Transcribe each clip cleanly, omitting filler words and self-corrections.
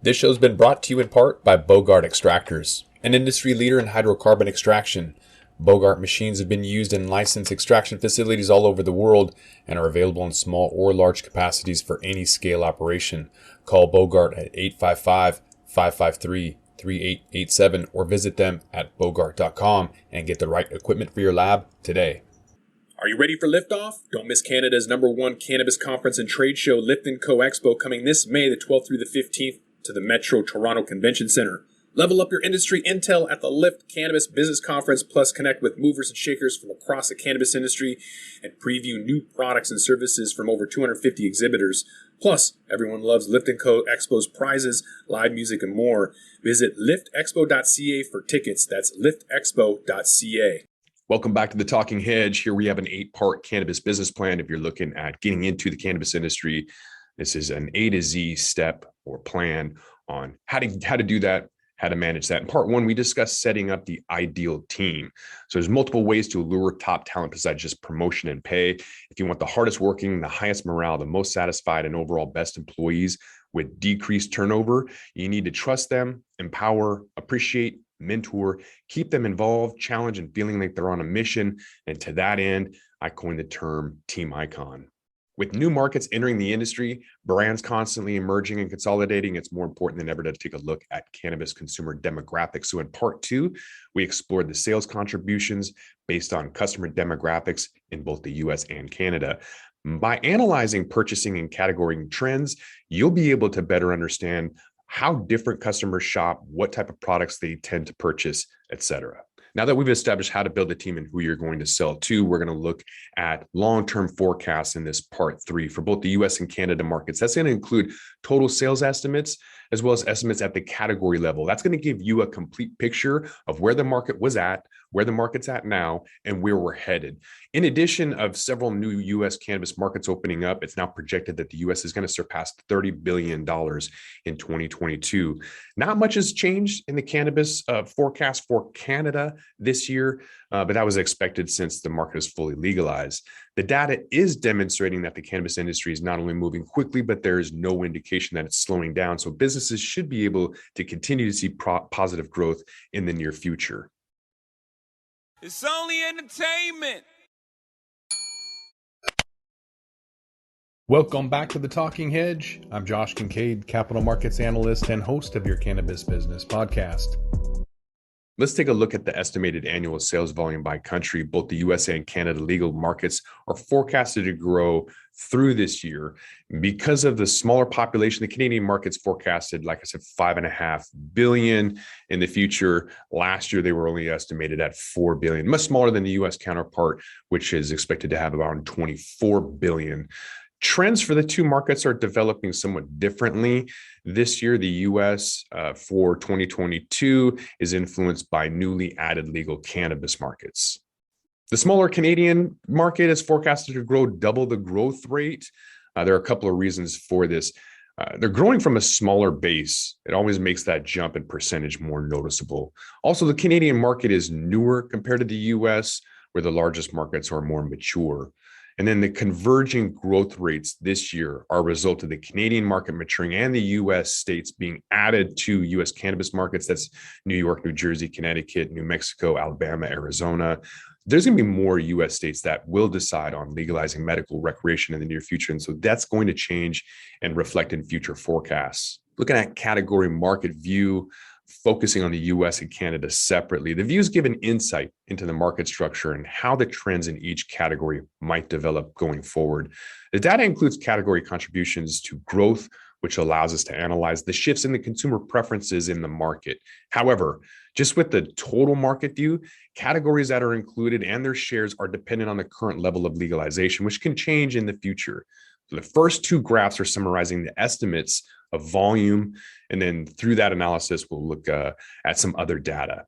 This show's been brought to you in part by Bogart Extractors, an industry leader in hydrocarbon extraction. Bogart machines have been used in licensed extraction facilities all over the world and are available in small or large capacities for any scale operation. Call Bogart at 855-553-3887 or visit them at bogart.com and get the right equipment for your lab today. Are you ready for liftoff? Don't miss Canada's #1 cannabis conference and trade show, Lift & Co Expo, coming this May the 12th through the 15th to the Metro Toronto Convention Center. Level up your industry intel at the Lift Cannabis Business Conference, plus connect with movers and shakers from across the cannabis industry and preview new products and services from over 250 exhibitors. Plus, everyone loves Lift & Co Expo's prizes, live music, and more. Visit liftexpo.ca for tickets. That's liftexpo.ca. Welcome back to The Talking Hedge. Here we have an 8-part cannabis business plan. If you're looking at getting into the cannabis industry, this is an A to Z step or plan on how to do that, how to manage that. In part 1, we discussed setting up the ideal team. So there's multiple ways to lure top talent besides just promotion and pay. If you want the hardest working, the highest morale, the most satisfied, and overall best employees with decreased turnover, you need to trust them, empower, appreciate, mentor, keep them involved, challenge, and feeling like they're on a mission. And to that end, I coined the term team icon. With new markets entering the industry, brands constantly emerging and consolidating, it's more important than ever to take a look at cannabis consumer demographics. So in part 2, we explored the sales contributions based on customer demographics in both the US and Canada. By analyzing purchasing and category trends, you'll be able to better understand how different customers shop, what type of products they tend to purchase, etc. Now that we've established how to build a team and who you're going to sell to, we're going to look at long-term forecasts in this part 3 for both the US and Canada markets. That's going to include total sales estimates, as well as estimates at the category level. That's going to give you a complete picture of where the market was at, where the market's at now, and where we're headed. In addition of several new US cannabis markets opening up, it's now projected that the US is going to surpass $30 billion in 2022. Not much has changed in the cannabis forecast for Canada this year, but that was expected since the market is fully legalized. The data is demonstrating that the cannabis industry is not only moving quickly, but there is no indication that it's slowing down. So businesses should be able to continue to see positive growth in the near future. It's only entertainment. Welcome back to The Talking Hedge. I'm Josh Kincaid, capital markets analyst and host of your Cannabis Business podcast. Let's take a look at the estimated annual sales volume by country. Both the US and Canada legal markets are forecasted to grow through this year. Because of the smaller population, the Canadian market's forecasted, like I said, $5.5 billion in the future. Last year, they were only estimated at $4 billion, much smaller than the US counterpart, which is expected to have around $24 billion. Trends for the two markets are developing somewhat differently. This year, the US for 2022 is influenced by newly added legal cannabis markets. The smaller Canadian market is forecasted to grow double the growth rate. There are a couple of reasons for this. They're growing from a smaller base. It always makes that jump in percentage more noticeable. Also, the Canadian market is newer compared to the US, where the largest markets are more mature. And then the converging growth rates this year are a result of the Canadian market maturing and the US states being added to US cannabis markets. That's New York, New Jersey, Connecticut, New Mexico, Alabama, Arizona. There's going to be more US states that will decide on legalizing medical recreation in the near future. And so that's going to change and reflect in future forecasts. Looking at category market view, focusing on the US and Canada separately, the views give an insight into the market structure and how the trends in each category might develop going forward. The data includes category contributions to growth, which allows us to analyze the shifts in the consumer preferences in the market. However, just with the total market view, categories that are included and their shares are dependent on the current level of legalization, which can change in the future. So the first two graphs are summarizing the estimates of volume, and then through that analysis, we'll look at some other data.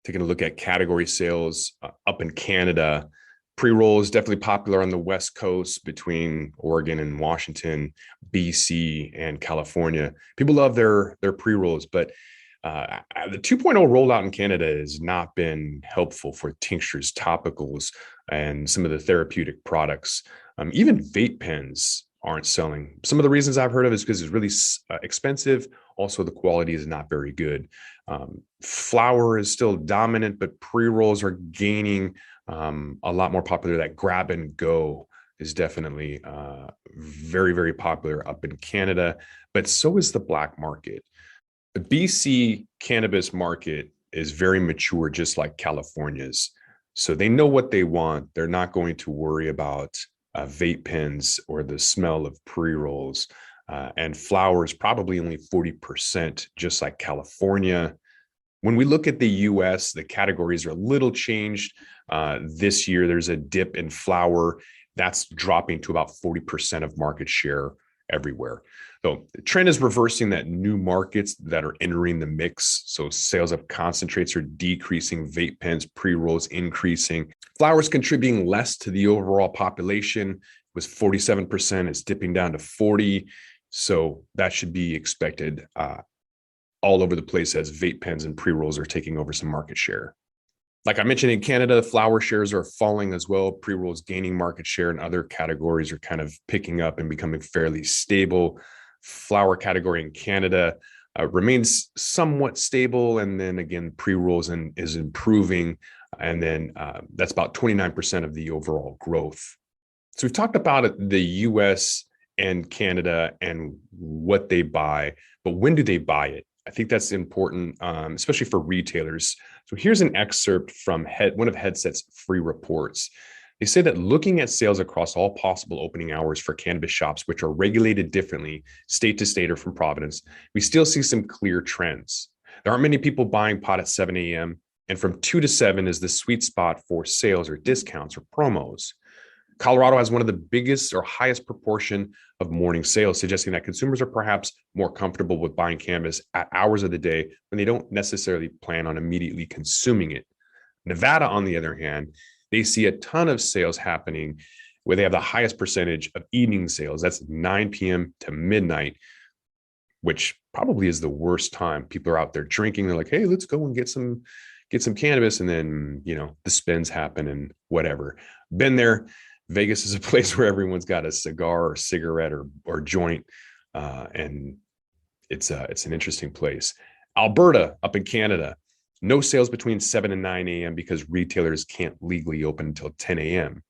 Taking a look at category sales up in Canada, pre-roll is definitely popular on the West Coast between Oregon and Washington, BC and California. People love their pre-rolls, but the 2.0 rollout in Canada has not been helpful for tinctures, topicals, and some of the therapeutic products. Even vape pens aren't selling. Some of the reasons I've heard of is because it's really expensive. Also, the quality is not very good. Flower is still dominant, but pre-rolls are gaining a lot more popular. That grab and go is definitely very, very popular up in Canada, but so is the black market. The BC cannabis market is very mature, just like California's. So they know what they want. They're not going to worry about vape pens or the smell of pre-rolls. And flower is probably only 40%, just like California. When we look at the US, the categories are a little changed. This year, there's a dip in flower. That's dropping to about 40% of market share everywhere. So the trend is reversing, that new markets that are entering the mix. So sales of concentrates are decreasing, vape pens, pre-rolls increasing. Flower is contributing less to the overall population. It was 47%. It's dipping down to 40%. So that should be expected all over the place as vape pens and pre-rolls are taking over some market share. Like I mentioned, in Canada, flower shares are falling as well. Pre-rolls gaining market share, and other categories are kind of picking up and becoming fairly stable. Flower category in Canada remains somewhat stable. And then again, pre-rolls is improving. And then that's about 29% of the overall growth. So we've talked about the US and Canada and what they buy, but when do they buy it? I think that's important, especially for retailers. So here's an excerpt from one of Headset's free reports. They say that looking at sales across all possible opening hours for cannabis shops, which are regulated differently state to state or from province, we still see some clear trends. There aren't many people buying pot at 7 a.m., and from 2 to 7 is the sweet spot for sales or discounts or promos. Colorado has one of the biggest or highest proportion of morning sales, suggesting that consumers are perhaps more comfortable with buying cannabis at hours of the day when they don't necessarily plan on immediately consuming it. Nevada, on the other hand, they see a ton of sales happening where they have the highest percentage of evening sales. That's 9 p.m. to midnight, which probably is the worst time. People are out there drinking. They're like, hey, let's go and get some cannabis. And then, the spins happen and whatever. Been there. Vegas is a place where everyone's got a cigar or cigarette or joint, and it's an interesting place. Alberta, up in Canada, no sales between 7 and 9 a.m. because retailers can't legally open until 10 a.m.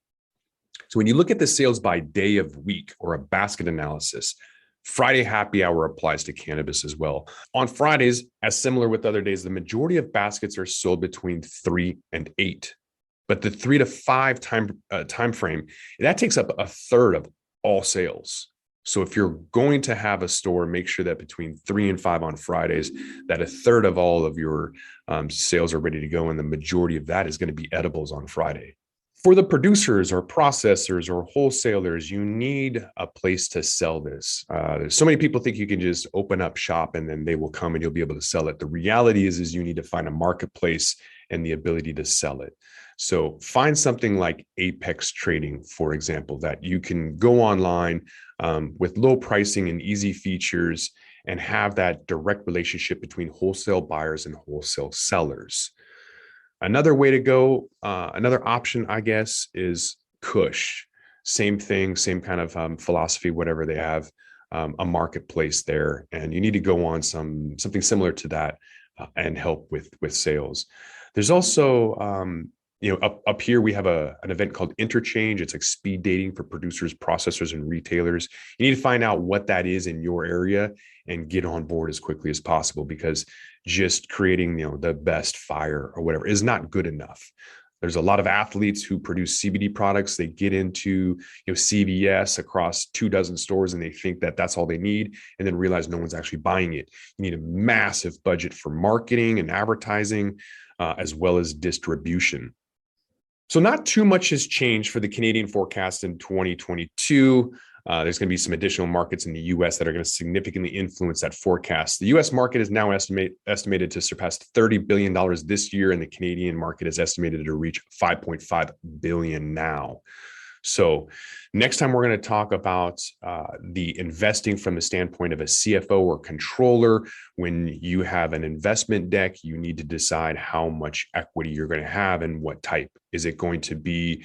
So when you look at the sales by day of week or a basket analysis, Friday happy hour applies to cannabis as well. On Fridays, as similar with other days, the majority of baskets are sold between 3 and 8. But the 3 to 5 time frame, that takes up a third of all sales. So if you're going to have a store, make sure that between 3 and 5 on Fridays, that a third of all of your sales are ready to go. And the majority of that is going to be edibles on Friday. For the producers or processors or wholesalers, you need a place to sell this. There's so many people think you can just open up shop and then they will come and you'll be able to sell it. The reality is you need to find a marketplace and the ability to sell it. So find something like Apex Trading, for example, that you can go online with low pricing and easy features and have that direct relationship between wholesale buyers and wholesale sellers. Another way to go, another option, I guess, is Kush. Same thing, same kind of philosophy, whatever they have, a marketplace there. And you need to go on something similar to that and help with sales. There's also, up here, we have an event called Interchange. It's like speed dating for producers, processors, and retailers. You need to find out what that is in your area and get on board as quickly as possible, because just creating, the best fire or whatever is not good enough. There's a lot of athletes who produce CBD products. They get into, CVS across 24 stores and they think that that's all they need, and then realize no one's actually buying it. You need a massive budget for marketing and advertising, as well as distribution. So not too much has changed for the Canadian forecast in 2022. There's going to be some additional markets in the US that are going to significantly influence that forecast. The US market is now estimated to surpass $30 billion this year, and the Canadian market is estimated to reach $5.5 billion now. So next time we're going to talk about the investing from the standpoint of a CFO or controller. When you have an investment deck, you need to decide how much equity you're going to have and what type. Is it going to be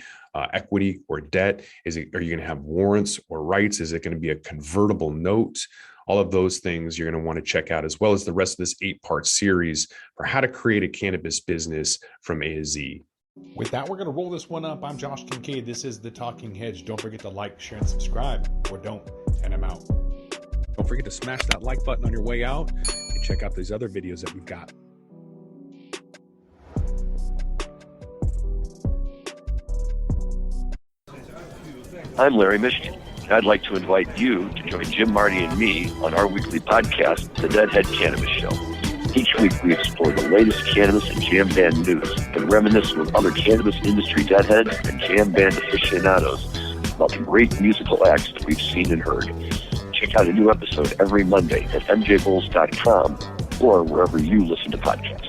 equity or debt? Are you going to have warrants or rights? Is it going to be a convertible note? All of those things you're going to want to check out, as well as the rest of this 8-part series for how to create a cannabis business from A to Z. With that, we're going to roll this one up. I'm Josh Kincaid. This is The Talking Hedge. Don't forget to like, share, and subscribe, or don't, and I'm out. Don't forget to smash that like button on your way out and check out these other videos that we've got. I'm Larry Mishkin. I'd like to invite you to join Jim, Marty, and me on our weekly podcast, The Deadhead Cannabis Show. Each week we explore the latest cannabis and jam band news and reminisce with other cannabis industry deadheads and jam band aficionados about the great musical acts that we've seen and heard. Check out a new episode every Monday at mjbulls.com or wherever you listen to podcasts.